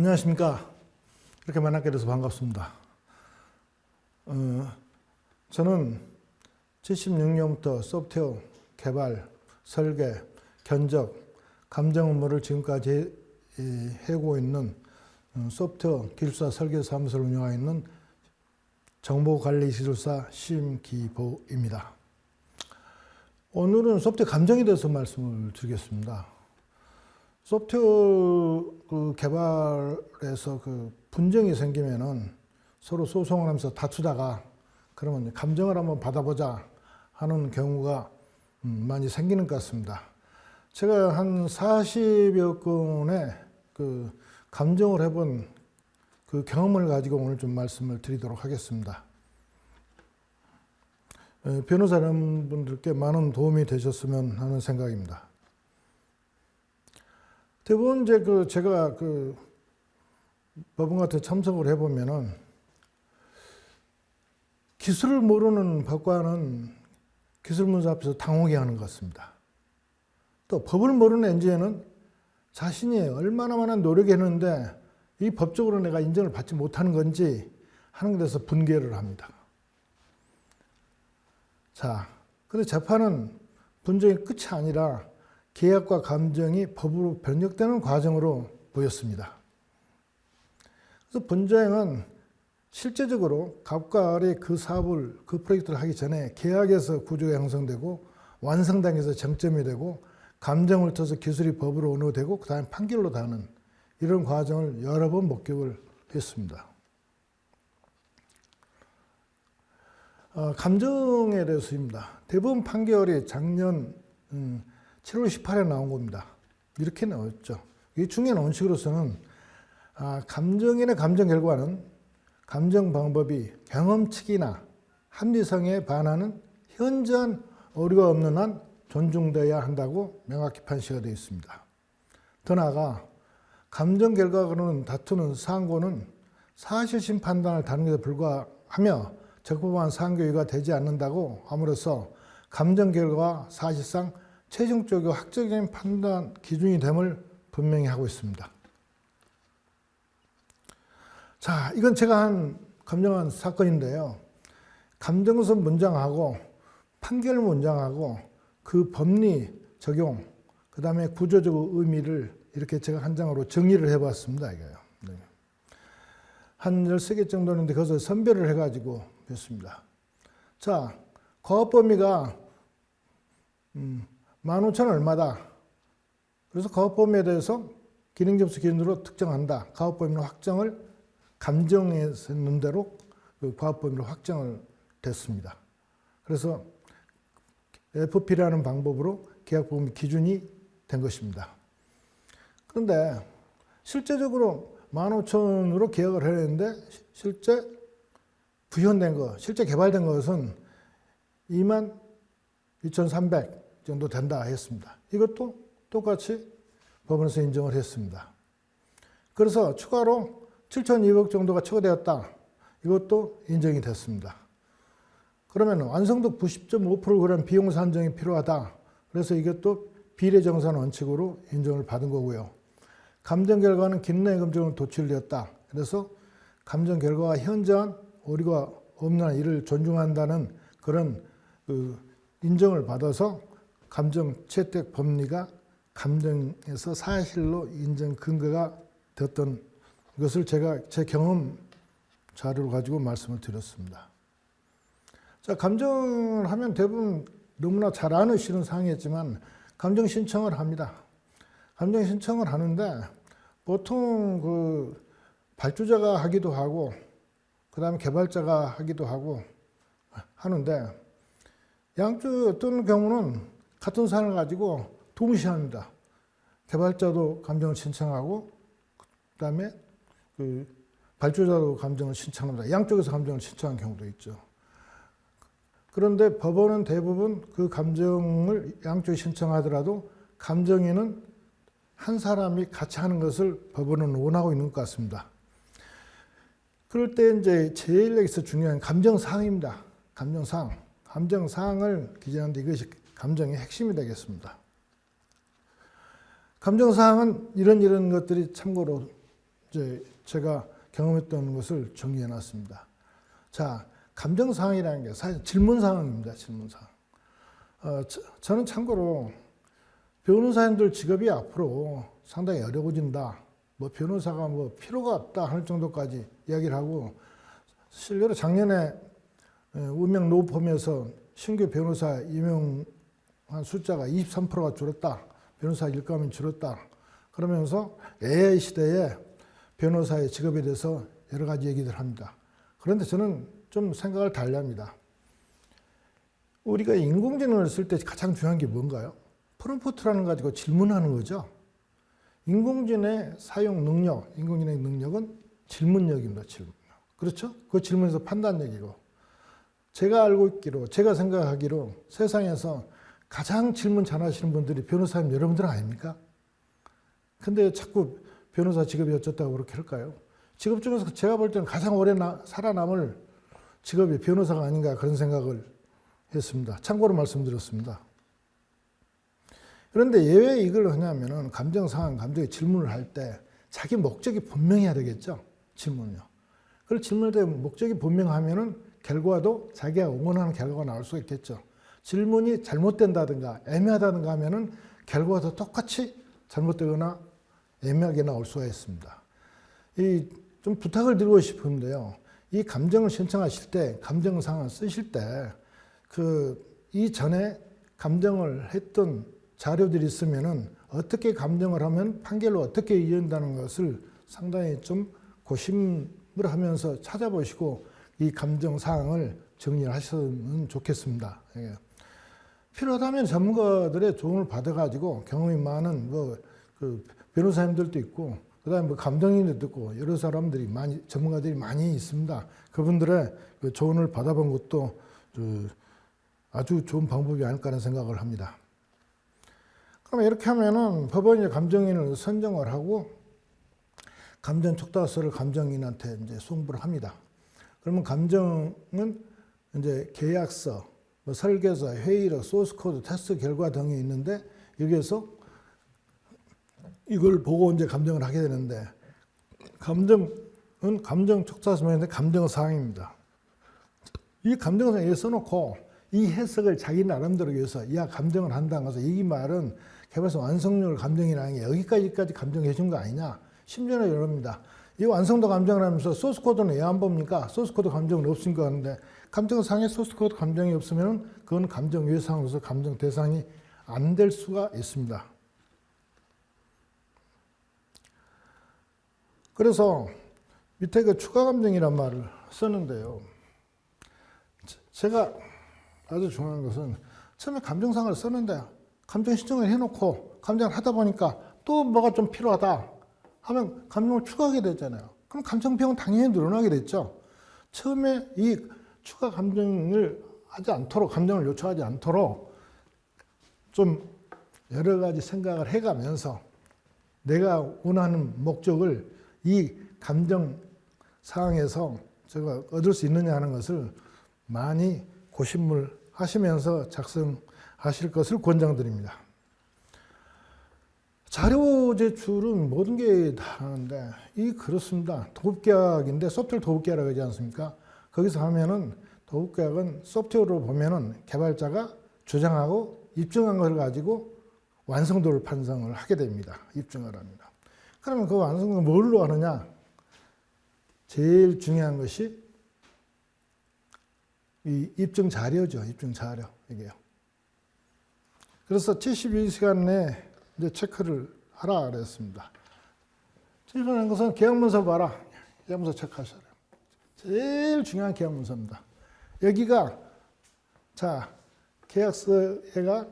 안녕하십니까. 이렇게 만나게 돼서 반갑습니다. 저는 76년부터 소프트웨어 개발, 설계, 견적, 감정 업무를 지금까지 해오고 있는 소프트웨어 기술사 설계사무소를 운영하고 있는 정보관리기술사 심기보입니다. 오늘은 소프트웨어 감정에 대해서 말씀을 드리겠습니다. 소프트웨어 개발에서 분쟁이 생기면은 서로 소송을 하면서 다투다가 그러면 감정을 한번 받아보자 하는 경우가 많이 생기는 것 같습니다. 제가 한 40여 건의 감정을 해본 그 경험을 가지고 오늘 좀 말씀을 드리도록 하겠습니다. 변호사 여러분들께 많은 도움이 되셨으면 하는 생각입니다. 대부분 제가 법원 같은 데 참석을 해보면은 기술을 모르는 법관은 기술문서 앞에서 당혹해 하는 것 같습니다. 또 법을 모르는 엔지니어는 자신이 얼마나 많은 노력했는데 이 법적으로 내가 인정을 받지 못하는 건지 하는 것에 대해서 분개를 합니다. 자, 근데 재판은 분쟁의 끝이 아니라 계약과 감정이 법으로 변경되는 과정으로 보였습니다. 그래서 분쟁은 실제적으로 갑과 을이 그 사업을, 그 프로젝트를 하기 전에 계약에서 구조가 형성되고 완성당에서 정점이 되고 감정을 터서 기술이 법으로 은호되고 그 다음에 판결로 다는 이런 과정을 여러 번 목격을 했습니다. 감정에 대해서입니다. 대부분 판결이 작년 7월 18일에 나온 겁니다. 이렇게 나왔죠. 이 중요한 원칙으로서는 감정인의 감정 결과는 감정 방법이 경험칙이나 합리성에 반하는 현저한 오류가 없는 한 존중되어야 한다고 명확히 판시가 되어 있습니다. 더 나아가 감정 결과로는 다투는 상고는 사실심 판단을 다루는 것에 불과하며 적법한 상고유의가 되지 않는다고 함으로써 감정 결과가 사실상 최종적이고 학적인 판단 기준이 됨을 분명히 하고 있습니다. 자, 이건 제가 감정한 사건인데요. 감정서 문장하고 판결 문장하고 그 법리 적용, 그 다음에 구조적 의미를 이렇게 제가 한 장으로 정리를 해봤습니다. 이거요. 네. 한 13개 정도 있는데 거기서 선별을 해가지고 했습니다. 자, 거업 범위가 15,000원 얼마다. 그래서 거업 범위에 대해서 기능점수 기준으로 특정한다. 거업 범위는 확정을 감정에서 있는 대로 그 거업 범위로 확정을 됐습니다. 그래서 FP라는 방법으로 계약 범위 기준이 된 것입니다. 그런데 실제적으로 15,000원으로 계약을 했는데 실제 구현된 것, 실제 개발된 것은 22,300 정도 된다 했습니다. 이것도 똑같이 법원에서 인정을 했습니다. 그래서 추가로 7,200 정도가 추가되었다. 이것도 인정이 됐습니다. 그러면 완성도 90.5%를 그런 비용 산정이 필요하다. 그래서 이것도 비례정산 원칙으로 인정을 받은 거고요. 감정 결과는 기능의 검증으로 도출되었다. 그래서 감정 결과가 현저한 오류가 없는 한 이를 존중한다는 그런 인정을 받아서 감정 채택 법리가 감정에서 사실로 인정 근거가 되었던 것을 제가 제 경험 자료를 가지고 말씀을 드렸습니다. 자, 감정을 하면 대부분 너무나 잘 아시는 사항이었지만 감정 신청을 합니다. 감정 신청을 하는데 보통 발주자가 하기도 하고 그 다음에 개발자가 하기도 하고 하는데 양쪽 어떤 경우는 같은 사안을 가지고 동시에 합니다. 개발자도 감정을 신청하고 그 다음에 발주자도 감정을 신청합니다. 양쪽에서 감정을 신청한 경우도 있죠. 그런데 법원은 대부분 그 감정을 양쪽이 신청하더라도 감정인은 한 사람이 같이 하는 것을 법원은 원하고 있는 것 같습니다. 그럴 때 이제 제일 여기서 중요한 감정사항입니다. 감정사항. 감정사항을 기재하는데 이것이 감정의 핵심이 되겠습니다. 감정사항은 이런 것들이 참고로 이제 제가 경험했던 것을 정리해 놨습니다. 자, 감정 사항이라는 게 사실 질문 사항입니다. 질문 사항. 저는 참고로 변호사님들 직업이 앞으로 상당히 어려워진다. 뭐 변호사가 뭐 필요가 없다 할 정도까지 이야기를 하고, 실제로 작년에 운명 로펌에서 신규 변호사 임용한 숫자가 23%가 줄었다. 변호사 일감이 줄었다. 그러면서 AI 시대에 변호사의 직업에 대해서 여러 가지 얘기들 합니다. 그런데 저는 좀 생각을 달리합니다. 우리가 인공지능을 쓸 때 가장 중요한 게 뭔가요? 프롬프트라는 거 가지고 질문하는 거죠. 인공지능의 사용 능력, 인공지능의 능력은 질문력입니다. 질문력. 그렇죠? 그 질문에서 판단력이고, 제가 알고 있기로, 제가 생각하기로 세상에서 가장 질문 잘하시는 분들이 변호사님 여러분들 아닙니까? 근데 자꾸 변호사 직업이 어쩌다고 그렇게 할까요? 직업 중에서 제가 볼 때는 가장 오래 살아남을 직업이 변호사가 아닌가 그런 생각을 했습니다. 참고로 말씀드렸습니다. 그런데 왜 이걸 하냐면은 감정 상황, 감정의 질문을 할 때 자기 목적이 분명해야 되겠죠. 질문요. 그걸 질문할 때 목적이 분명하면은 결과도 자기가 원하는 결과가 나올 수가 있겠죠. 질문이 잘못된다든가 애매하다든가 하면은 결과도 똑같이 잘못되거나 애매하게 나올 수가 있습니다. 좀 부탁을 드리고 싶은데요. 이 감정을 신청하실 때, 감정 상황을 쓰실 때, 이전에 감정을 했던 자료들이 있으면은 어떻게 감정을 하면 판결로 어떻게 이어진다는 것을 상당히 좀 고심을 하면서 찾아보시고 이 감정 사항을 정리를 하셨으면 좋겠습니다. 예. 필요하다면 전문가들의 조언을 받아가지고 경험이 많은 변호사님들도 있고, 그 다음에 감정인들도 있고, 여러 사람들이 전문가들이 많이 있습니다. 그분들의 조언을 받아본 것도 아주 좋은 방법이 아닐까 하는 생각을 합니다. 그럼 이렇게 하면은 법원이 감정인을 선정을 하고 감정 촉탁서를 감정인한테 이제 송부를 합니다. 그러면 감정은 이제 계약서, 설계서, 회의록, 소스코드, 테스트 결과 등이 있는데 여기에서 이걸 보고 이제 감정을 하게 되는데, 감정은 감정 촉탁서인데 감정 사항입니다. 이 감정 사항에 써놓고 이 해석을 자기 나름대로 위해서 감정을 한다는 것은, 이 말은 개발사 완성률 감정이라는 게 여기까지 감정해 준 거 아니냐. 심지어는 이럽니다. 이 완성도 감정을 하면서 소스코드는 왜 안 봅니까? 소스코드 감정은 없으니까 하는데, 감정상에 소스코드 감정이 없으면 그건 감정 외상으로서 감정 대상이 안 될 수가 있습니다. 그래서 밑에 추가 감정이란 말을 쓰는데요. 제가 아주 중요한 것은 처음에 감정상을 썼는데 감정 신청을 해놓고 감정을 하다 보니까 또 뭐가 좀 필요하다 하면 감정을 추가하게 되잖아요. 그럼 감정비용은 당연히 늘어나게 됐죠. 처음에 이 추가 감정을 하지 않도록, 감정을 요청하지 않도록 좀 여러 가지 생각을 해가면서 내가 원하는 목적을 이 감정 상황에서 제가 얻을 수 있느냐 하는 것을 많이 고심을 하시면서 작성하실 것을 권장드립니다. 자료 제출은 모든 게 다 하는데, 그렇습니다. 도급계약인데 소프트웨어 도급계약이라고 하지 않습니까? 거기서 하면은 도급계약은 소프트웨어로 보면은 개발자가 주장하고 입증한 걸 가지고 완성도를 판정을 하게 됩니다. 입증을 합니다. 그러면 그 완성도를 뭘로 하느냐? 제일 중요한 것이 이 입증 자료죠. 입증 자료. 이게요. 그래서 72시간 내에 이제 체크를 하라 그랬습니다. 제일 것은 계약문서 봐라. 계약문서 체크하셔야 돼요. 제일 중요한 계약문서입니다. 여기가, 계약서에가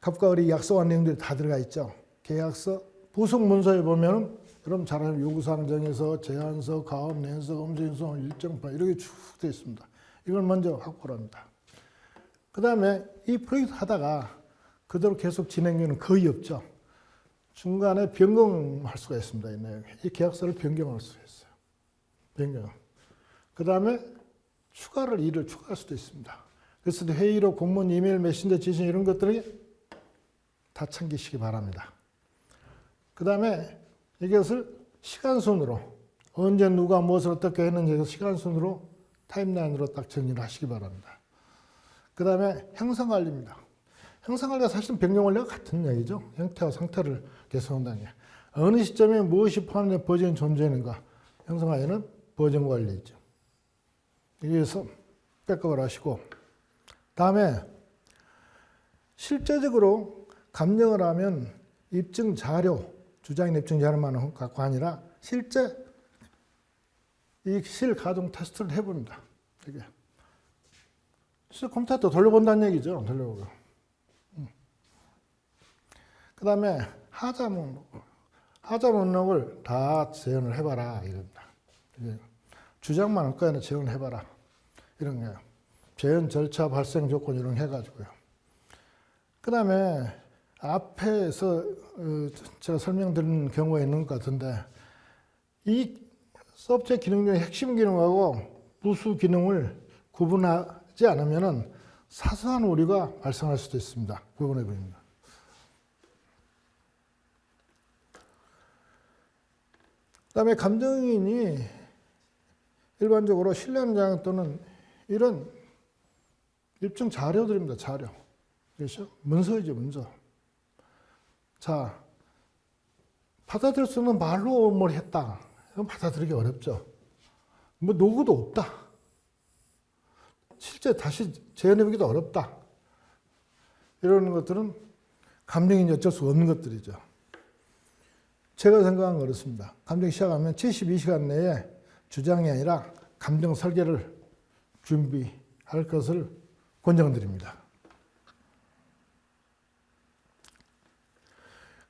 갑과 을이 약속한 내용들이 다 들어가 있죠. 계약서, 부속 문서에 보면, 여러분 잘 아는 요구사항 정해서, 제안서, 가업, 낸서, 검증서, 일정판, 이렇게 쭉 되어 있습니다. 이걸 먼저 확보를 합니다. 그 다음에 이 프로젝트 하다가 그대로 계속 진행되는 거의 없죠. 중간에 변경할 수가 있습니다. 이 내용에. 이 계약서를 변경할 수가 있어요. 변경. 그 다음에 일을 추가할 수도 있습니다. 그래서 회의록, 공문, 이메일, 메신저, 지신 이런 것들이 다 챙기시기 바랍니다. 그 다음에 이것을 시간순으로 언제 누가 무엇을 어떻게 했는지 시간순으로 타임라인으로 딱 정리를 하시기 바랍니다. 그 다음에 행성관리입니다. 행성관리가 사실은 변경원리와 같은 얘기죠. 형태와 상태를 개선한다는 게. 어느 시점에 무엇이 포함된 버전이 존재하는가. 행성관리는 버전관리죠. 여기에서 백업을 하시고, 다음에 실제적으로 감정을 하면 입증 자료, 주장인 입증 자료만 갖고 아니라 실제 이 실가동 테스트를 해봅니다. 이게 컴퓨터 돌려본다는 얘기죠. 돌려보고. 그 다음에 하자 목록을 다 재현을 해봐라 이겁니다. 주장만 할 거에는 재현을 해봐라 이런 거예요. 재현 절차 발생 조건 이런 거 해가지고요. 그 다음에 앞에서 제가 설명드린 경우가 있는 것 같은데 이 서브젝트 기능 중에 핵심 기능하고 부수 기능을 구분하지 않으면 사소한 오류가 발생할 수도 있습니다. 구분해 버립니다. 그 다음에 감정인이 일반적으로 신뢰현장 또는 이런 입증 자료들입니다. 자료. 그렇죠? 문서이죠, 문서. 자, 받아들일 수 없는 말로 뭘 했다. 이건 받아들이기 어렵죠. 뭐 노구도 없다. 실제 다시 재현해보기도 어렵다. 이런 것들은 감정인이 어쩔 수 없는 것들이죠. 제가 생각한 건 그렇습니다. 감정 시작하면 72시간 내에 주장이 아니라 감정 설계를 준비할 것을 권장드립니다.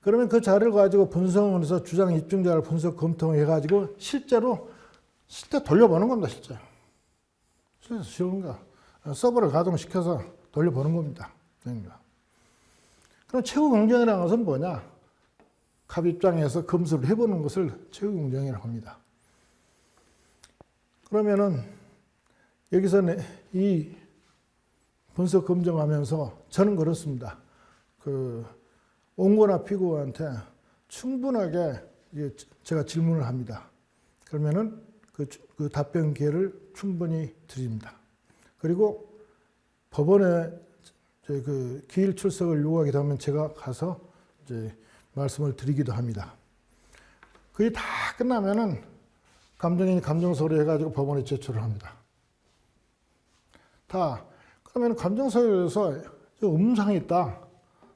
그러면 그 자료를 가지고 분석을 해서 주장 입증자를 분석 검토해가지고 실제 돌려보는 겁니다. 실제 쉬운 거. 서버를 가동시켜서 돌려보는 겁니다. 그럼 최후 공정이라는 것은 뭐냐? 갑 입장에서 검수를 해보는 것을 최후 공정이라고 합니다. 그러면은 여기서 이 분석 검증하면서 저는 그렇습니다. 온거나 피고한테 충분하게 제가 질문을 합니다. 그러면은 그 답변 기회를 충분히 드립니다. 그리고 법원에 기일 출석을 요구하게 되면 제가 가서 이제 말씀을 드리기도 합니다. 그게 다 끝나면은 감정인이 감정서류 해가지고 법원에 제출을 합니다. 그러면 감정서류에서 음상이 있다.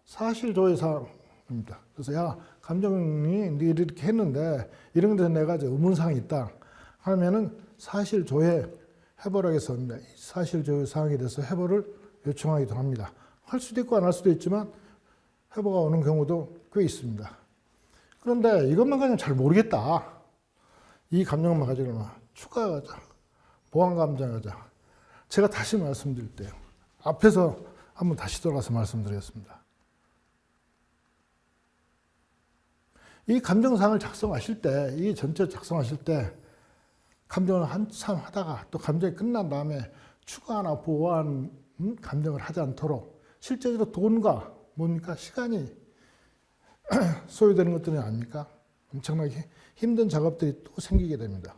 사실조회 사항입니다. 그래서 야, 감정인이 이렇게 했는데 이런 데서 내가 의문사항이 있다 하면은 사실조회 해보라고 해서 사실조회 사항에 대해서 해보를 요청하기도 합니다. 할 수도 있고 안 할 수도 있지만 해보가 오는 경우도 꽤 있습니다. 그런데 이것만 가지고 잘 모르겠다. 이 감정만 가지고 추가하자. 보완 감정하자. 제가 다시 말씀드릴 때요. 앞에서 한번 다시 돌아가서 말씀드리겠습니다. 이 감정사항을 작성하실 때, 이 전체 작성하실 때 감정을 한참 하다가 또 감정이 끝난 다음에 추가나 보완 감정을 하지 않도록 실제로 돈과 뭡니까? 시간이 소요되는 것들이 아닙니까? 엄청나게 힘든 작업들이 또 생기게 됩니다.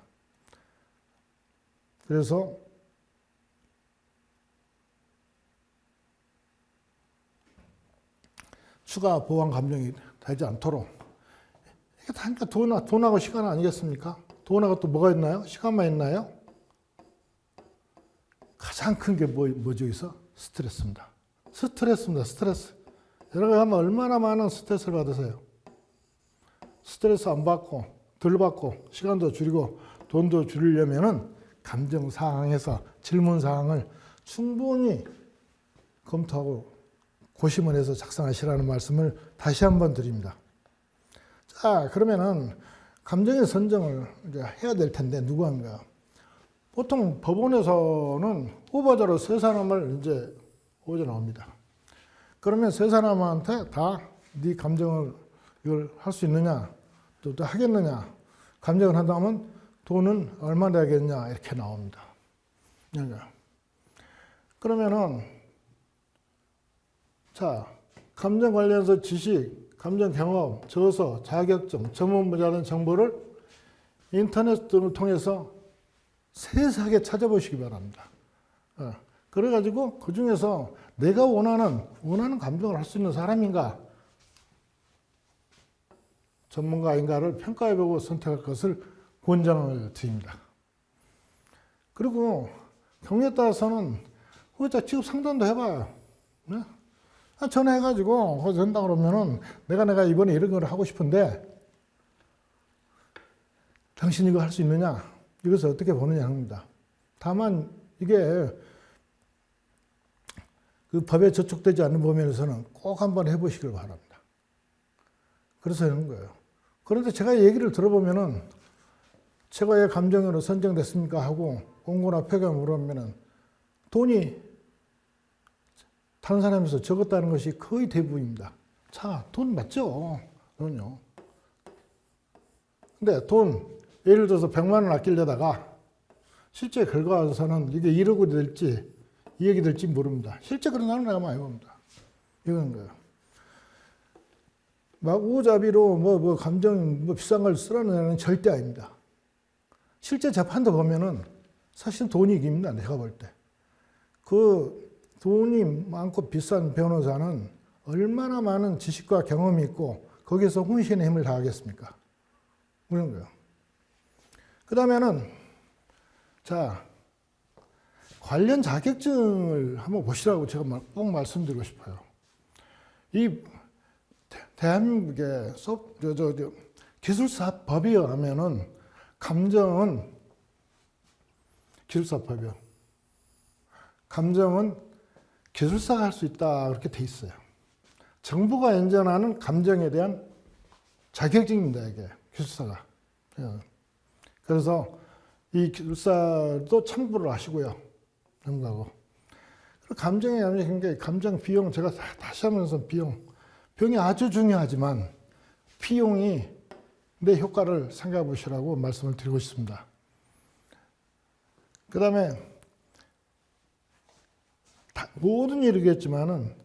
그래서 추가 보완 감정이 되지 않도록 이게 다 돈하고 시간 아니겠습니까? 돈하고 또 뭐가 있나요? 시간만 있나요? 가장 큰 게 뭐죠? 여기서 스트레스입니다. 스트레스. 여러분 하면 얼마나 많은 스트레스를 받으세요? 스트레스 안 받고 덜 받고 시간도 줄이고 돈도 줄이려면은 감정 사항에서 질문 사항을 충분히 검토하고 고심을 해서 작성하시라는 말씀을 다시 한번 드립니다. 자, 그러면은 감정의 선정을 이제 해야 될 텐데 누구한가? 보통 법원에서는 후보자로 세 사람을 이제 오져 나옵니다. 그러면 세 사람한테 다 네 감정을 이걸 할 수 있느냐, 또 하겠느냐, 감정을 한다면 돈은 얼마 내겠냐 이렇게 나옵니다. 그러면은 자, 감정 관련해서 지식, 감정 경험, 저서, 자격증, 전문 분야라는 정보를 인터넷 등을 통해서 세세하게 찾아보시기 바랍니다. 그래가지고 그 중에서 내가 원하는 감정을 할 수 있는 사람인가, 전문가인가를 평가해보고 선택할 것을 권장을 드립니다. 그리고 경우에 따라서는 의자 취급 상담도 해봐요. 네? 전화해가지고 그거 된다 그러면은 내가 이번에 이런 걸 하고 싶은데 당신 이거 할 수 있느냐? 이것을 어떻게 보느냐 합니다. 다만 이게 그 법에 저촉되지 않는 범위에서는 꼭 한번 해보시길 바랍니다. 그래서 하는 거예요. 그런데 제가 얘기를 들어보면은 최고의 감정으로 선정됐습니까? 하고 공고나 표가 물어보면은 돈이 다른 사람에서 적었다는 것이 거의 대부분입니다. 자, 돈 맞죠? 돈요. 근데 예를 들어서 100만 원 아끼려다가 실제 결과에서는 이게 1억이 될지 2억이 될지 모릅니다. 실제 그런 사람은 내가 많이 봅니다. 이건 거예요. 막 우자비로 감정 비싼 걸 쓰라는 애는 절대 아닙니다. 실제 재판도 보면은 사실 돈이 이깁니다. 내가 볼 때. 그 돈이 많고 비싼 변호사는 얼마나 많은 지식과 경험이 있고 거기에서 혼신의 힘을 다하겠습니까? 그런 거예요. 그 다음에는 자, 관련 자격증을 한번 보시라고 제가 꼭 말씀드리고 싶어요. 이 대한민국의 기술사법에 의하면은 감정은 기술사법이요. 감정은 기술사가 할 수 있다 그렇게 돼 있어요. 정부가 인정하는 감정에 대한 자격증입니다. 이게 기술사가. 그래서 이 기술사도 참고를 하시고요. 참고하고. 감정에 대한 게 감정 비용 제가 다시 하면서 비용이 아주 중요하지만 비용이 내 효과를 생각해 보시라고 말씀을 드리고 싶습니다. 그 다음에 모든 일이겠지만은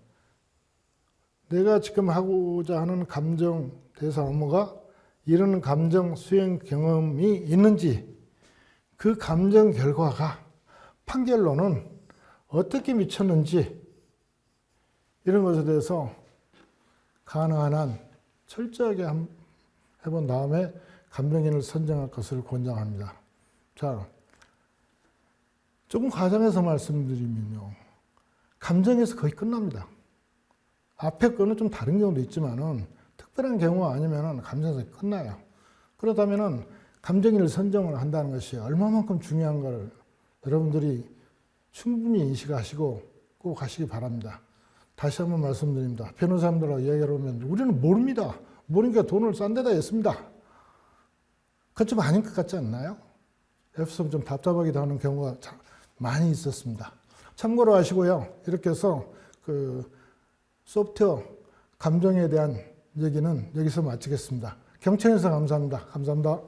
내가 지금 하고자 하는 감정 대사 업무가 이런 감정 수행 경험이 있는지 그 감정 결과가 판결로는 어떻게 미쳤는지 이런 것에 대해서 가능한 한 철저하게 해본 다음에 감정인을 선정할 것을 권장합니다. 자, 조금 과장해서 말씀드리면요. 감정에서 거의 끝납니다. 앞에 거는 좀 다른 경우도 있지만은 특별한 경우 아니면은 감정에서 끝나요. 그렇다면은 감정인을 선정을 한다는 것이 얼마만큼 중요한 걸 여러분들이 충분히 인식하시고 꼭 하시기 바랍니다. 다시 한번 말씀드립니다. 변호사님들하고 이야기를 하면 우리는 모릅니다. 모르니까 돈을 싼 데다 했습니다. 그건 좀 아닌 것 같지 않나요? efe서 좀 답답하기도 하는 경우가 많이 있었습니다. 참고로 하시고요. 이렇게 해서 그 소프트웨어 감정에 대한 얘기는 여기서 마치겠습니다. 경청해주셔서 감사합니다. 감사합니다.